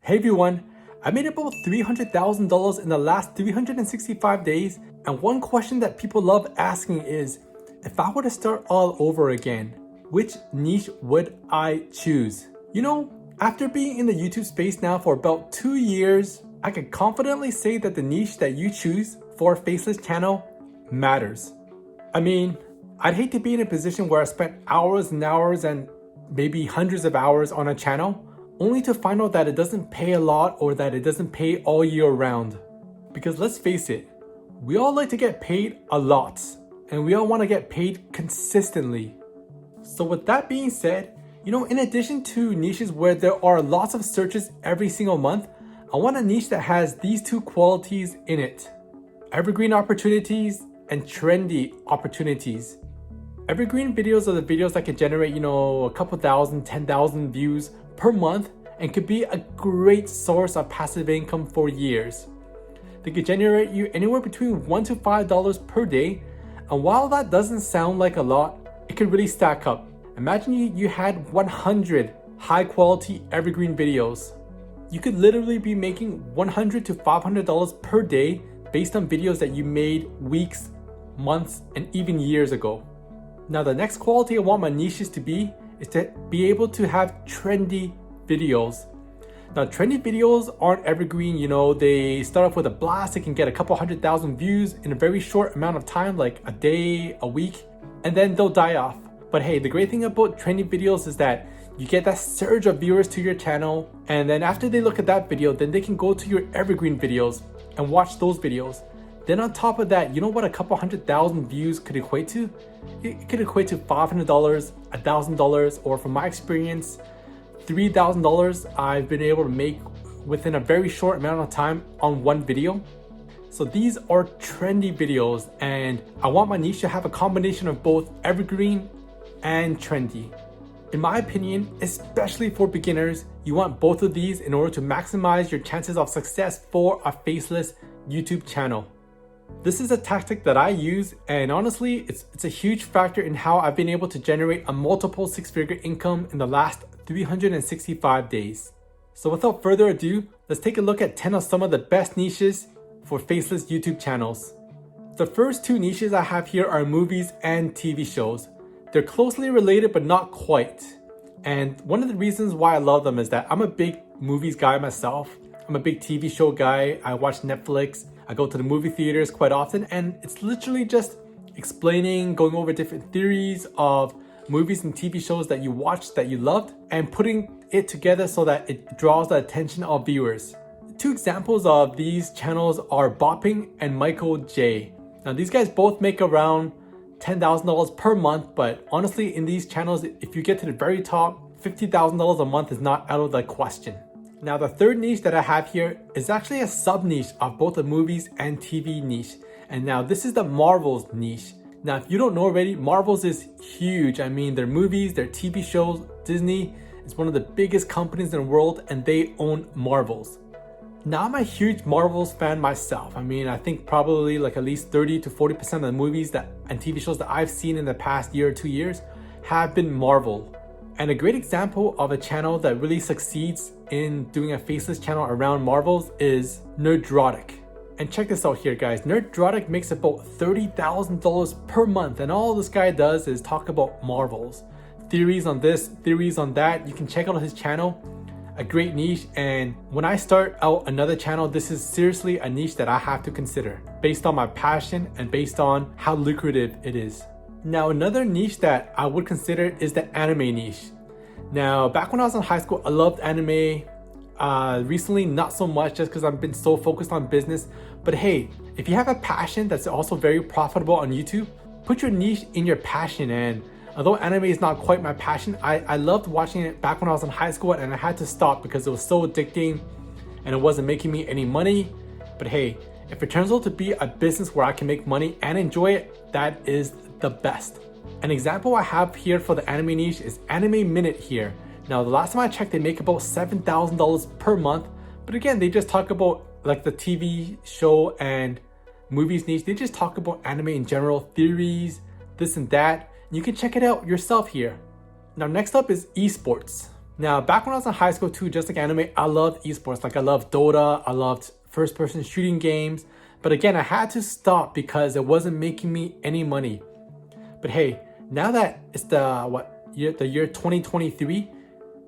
Hey everyone, I made about $300,000 in the last 365 days, and one question that people love asking is, if I were to start all over again, which niche would I choose? You know, after being in the YouTube space now for about 2 years, I can confidently say that the niche that you choose for a faceless channel matters. I mean, I'd hate to be in a position where I spent hours and hours and maybe hundreds of hours on a channel, only to find out that it doesn't pay a lot or that it doesn't pay all year round. Because let's face it, we all like to get paid a lot, and we all want to get paid consistently. So with that being said, in addition to niches where there are lots of searches every single month, I want a niche that has these two qualities in it: evergreen opportunities and trendy opportunities. Evergreen videos are the videos that can generate, a couple thousand, 10,000 views per month and could be a great source of passive income for years. They could generate you anywhere between $1 to $5 per day, and while that doesn't sound like a lot, it could really stack up. Imagine you had 100 high quality evergreen videos. You could literally be making $100 to $500 per day based on videos that you made weeks, months, and even years ago. Now the next quality I want my niches to be is to be able to have trendy videos. Now trendy videos aren't evergreen, they start off with a blast. They can get a couple 100,000 views in a very short amount of time, like a day, a week, and then they'll die off. But hey, the great thing about trendy videos is that you get that surge of viewers to your channel, and then after they look at that video, then they can go to your evergreen videos and watch those videos. Then on top of that, you know what a couple 100,000 views could equate to? It could equate to $500, $1,000, or from my experience, $3,000 I've been able to make within a very short amount of time on one video. So these are trendy videos, and I want my niche to have a combination of both evergreen and trendy. In my opinion, especially for beginners, you want both of these in order to maximize your chances of success for a faceless YouTube channel. This is a tactic that I use, and honestly, it's a huge factor in how I've been able to generate a multiple six-figure income in the last 365 days. So without further ado, let's take a look at 10 of some of the best niches for faceless YouTube channels. The first two niches I have here are movies and TV shows. They're closely related, but not quite. And one of the reasons why I love them is that I'm a big movies guy myself. I'm a big TV show guy. I watch Netflix. I go to the movie theaters quite often, and it's literally just explaining, going over different theories of movies and TV shows that you watched, that you loved, and putting it together so that it draws the attention of viewers. Two examples of these channels are Bopping and Michael J. Now these guys both make around $10,000 per month, but honestly in these channels, if you get to the very top, $50,000 a month is not out of the question. Now the third niche that I have here is actually a sub niche of both the movies and TV niche. And now this is the Marvels niche. Now if you don't know already, Marvels is huge. I mean, their movies, their TV shows, Disney is one of the biggest companies in the world, and they own Marvels. Now I'm a huge Marvels fan myself. I mean, I think probably like at least 30 to 40% of the movies and TV shows that I've seen in the past year or 2 years have been Marvel. And a great example of a channel that really succeeds in doing a faceless channel around Marvels is Nerdrotic. And check this out here, guys. Nerdrotic makes about $30,000 per month, and all this guy does is talk about Marvels. Theories on this, theories on that. You can check out his channel. A great niche, and when I start out another channel, this is seriously a niche that I have to consider based on my passion and based on how lucrative it is. Now another niche that I would consider is the anime niche. Now back when I was in high school, I loved anime. Recently not so much, just because I've been so focused on business. But hey, if you have a passion that's also very profitable on YouTube, put your niche in your passion. And although anime is not quite my passion, I loved watching it back when I was in high school, and I had to stop because it was so addicting and it wasn't making me any money. But hey, if it turns out to be a business where I can make money and enjoy it, that is the best. An example I have here for the anime niche is Anime Minute here. Now the last time I checked, they make about $7,000 per month. But again, they just talk about like the TV show and movies niche. They just talk about anime in general, theories, this and that. You can check it out yourself here. Now next up is esports. Now, back when I was in high school too, just like anime, I loved esports. Like I loved Dota, I loved first person shooting games. But again, I had to stop because it wasn't making me any money. But hey, now that it's the year 2023,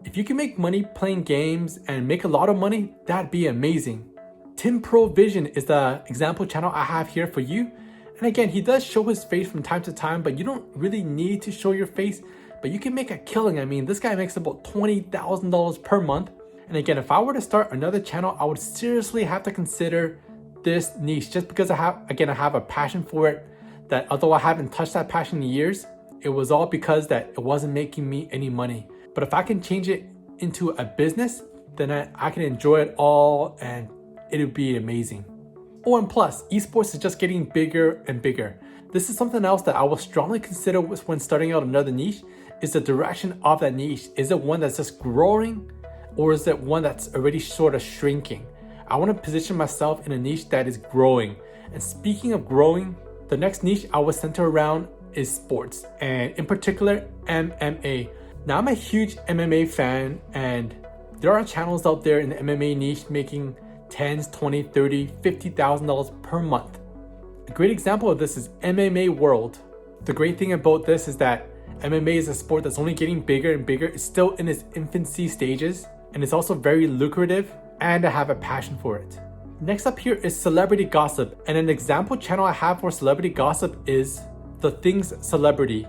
if you can make money playing games and make a lot of money, that'd be amazing. Tim Pro Vision is the example channel I have here for you. And again, he does show his face from time to time, but you don't really need to show your face, but you can make a killing. I mean, this guy makes about $20,000 per month. And again, if I were to start another channel, I would seriously have to consider this niche just because I have a passion for it, that although I haven't touched that passion in years, it was all because that it wasn't making me any money. But if I can change it into a business, then I can enjoy it all and it would be amazing. Oh, and plus, esports is just getting bigger and bigger. This is something else that I will strongly consider when starting out another niche, is the direction of that niche. Is it one that's just growing, or is it one that's already sort of shrinking? I want to position myself in a niche that is growing. And speaking of growing, the next niche I will center around is sports, and in particular, MMA. Now, I'm a huge MMA fan, and there are channels out there in the MMA niche making $10,000, $20,000, $30,000, $50,000 per month. A great example of this is MMA World. The great thing about this is that MMA is a sport that's only getting bigger and bigger. It's still in its infancy stages, and it's also very lucrative, and I have a passion for it. Next up here is celebrity gossip, and an example channel I have for celebrity gossip is The Things Celebrity.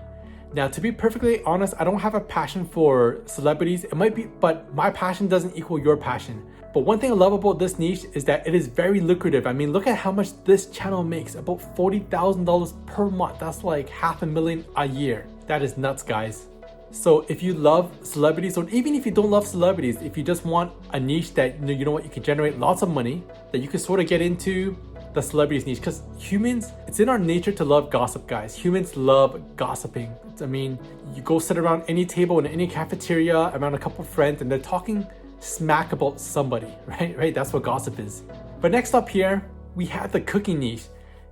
Now, to be perfectly honest, I don't have a passion for celebrities. It might be, but my passion doesn't equal your passion. But one thing I love about this niche is that it is very lucrative. I mean, look at how much this channel makes, about $40,000 per month. That's like $500,000 a year. That is nuts, guys. So if you love celebrities, or even if you don't love celebrities, if you just want a niche that you know what, you can generate lots of money, that you can sort of get into the celebrities niche, because humans, it's in our nature to love gossip, guys. Humans love gossiping. I mean, you go sit around any table in any cafeteria around a couple friends and they're talking smack about somebody, right? That's what gossip is. But next up here, we have the cooking niche.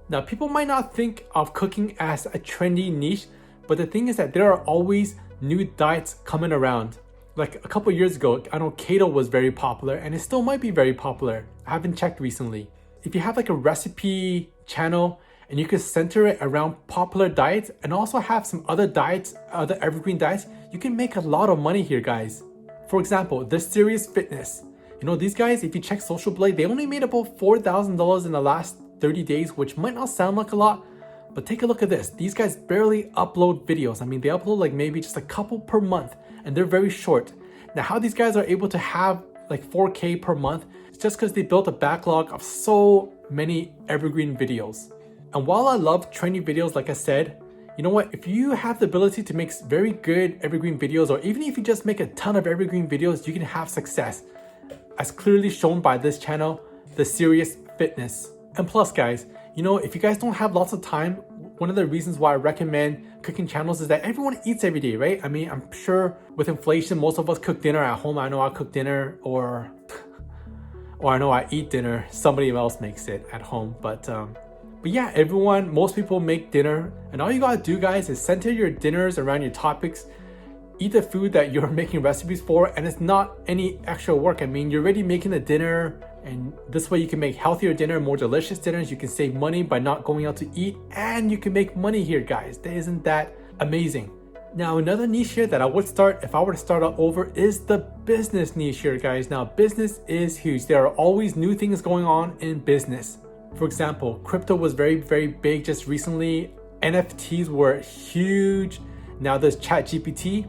Now, people might not think of cooking as a trendy niche, but the thing is that there are always new diets coming around. Like a couple years ago, I know keto was very popular, and it still might be very popular. I haven't checked recently. If you have like a recipe channel and you can center it around popular diets and also have some other diets, other evergreen diets, you can make a lot of money here, guys. For example, the Serious Fitness. You know, these guys, if you check Social Blade, they only made about $4,000 in the last 30 days, which might not sound like a lot, but take a look at this. These guys barely upload videos. I mean, they upload like maybe just a couple per month, and they're very short. Now, how these guys are able to have like 4K per month, it's just because they built a backlog of so many evergreen videos. And while I love trendy videos, like I said, you know what? If you have the ability to make very good evergreen videos, or even if you just make a ton of evergreen videos, you can have success, as clearly shown by this channel, The Serious Fitness. And plus, guys, you know, if you guys don't have lots of time, one of the reasons why I recommend cooking channels is that everyone eats every day, right? I mean, I'm sure with inflation, most of us cook dinner at home. I know I cook dinner, or I know I eat dinner. Somebody else makes it at home, but yeah, most people make dinner, and all you gotta do, guys, is center your dinners around your topics. Eat the food that you're making recipes for, and it's not any extra work. I mean, you're already making a dinner, and this way you can make healthier dinner, more delicious dinners. You can save money by not going out to eat, and you can make money here, guys. Isn't that amazing? Now, another niche here that I would start if I were to start out over is the business niche here, guys. Now, business is huge. There are always new things going on in business. For example, crypto was very, very big just recently. NFTs were huge. Now there's ChatGPT.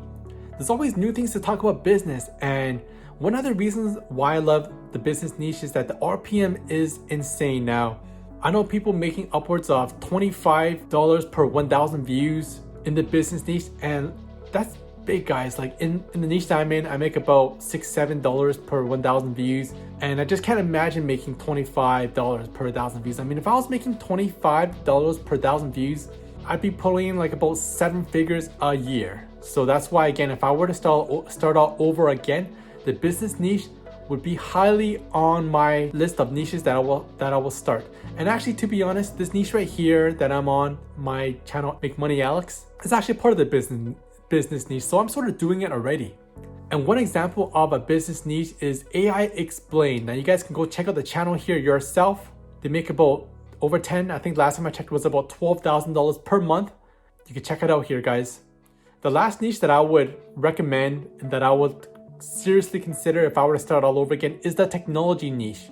There's always new things to talk about business. And one of the reasons why I love the business niche is that the RPM is insane now. I know people making upwards of $25 per 1,000 views in the business niche, and that's big, guys. Like in the niche that I'm in, I make about $6-7 per 1,000 views, and I just can't imagine making $25 per 1,000 views. I mean, if I was making $25 per 1,000 views, I'd be pulling in like about 7 figures a year. So that's why, again, if I were to start out over again, the business niche would be highly on my list of niches that I will start. And actually, to be honest, this niche right here that I'm on, my channel Make Money Alex, is actually part of the business niche, so I'm sort of doing it already. And one example of a business niche is AI Explained. Now you guys can go check out the channel here yourself. They make about over 10, I think last time I checked was about $12,000 per month. You can check it out here, guys. The last niche that I would recommend and that I would seriously consider if I were to start all over again is the technology niche.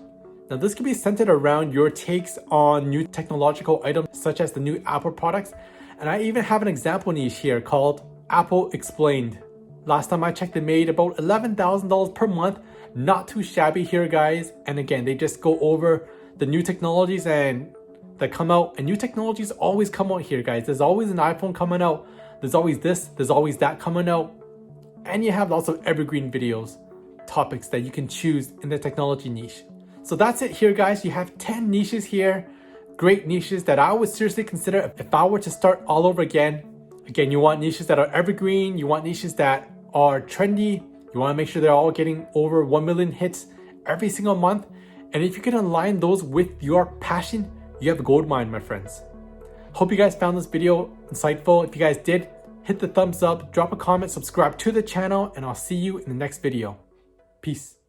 Now this can be centered around your takes on new technological items such as the new Apple products. And I even have an example niche here called Apple Explained. Last time I checked, they made about $11,000 per month. Not too shabby here, guys. And again, they just go over the new technologies and that come out. And new technologies always come out here, guys. There's always an iPhone coming out. There's always this, there's always that coming out. And you have lots of evergreen videos, topics that you can choose in the technology niche. So that's it here, guys. You have 10 niches here. Great niches that I would seriously consider if I were to start all over again. Again, you want niches that are evergreen. You want niches that are trendy. You want to make sure they're all getting over 1 million hits every single month. And if you can align those with your passion, you have a gold mine, my friends. Hope you guys found this video insightful. If you guys did, hit the thumbs up, drop a comment, subscribe to the channel, and I'll see you in the next video. Peace.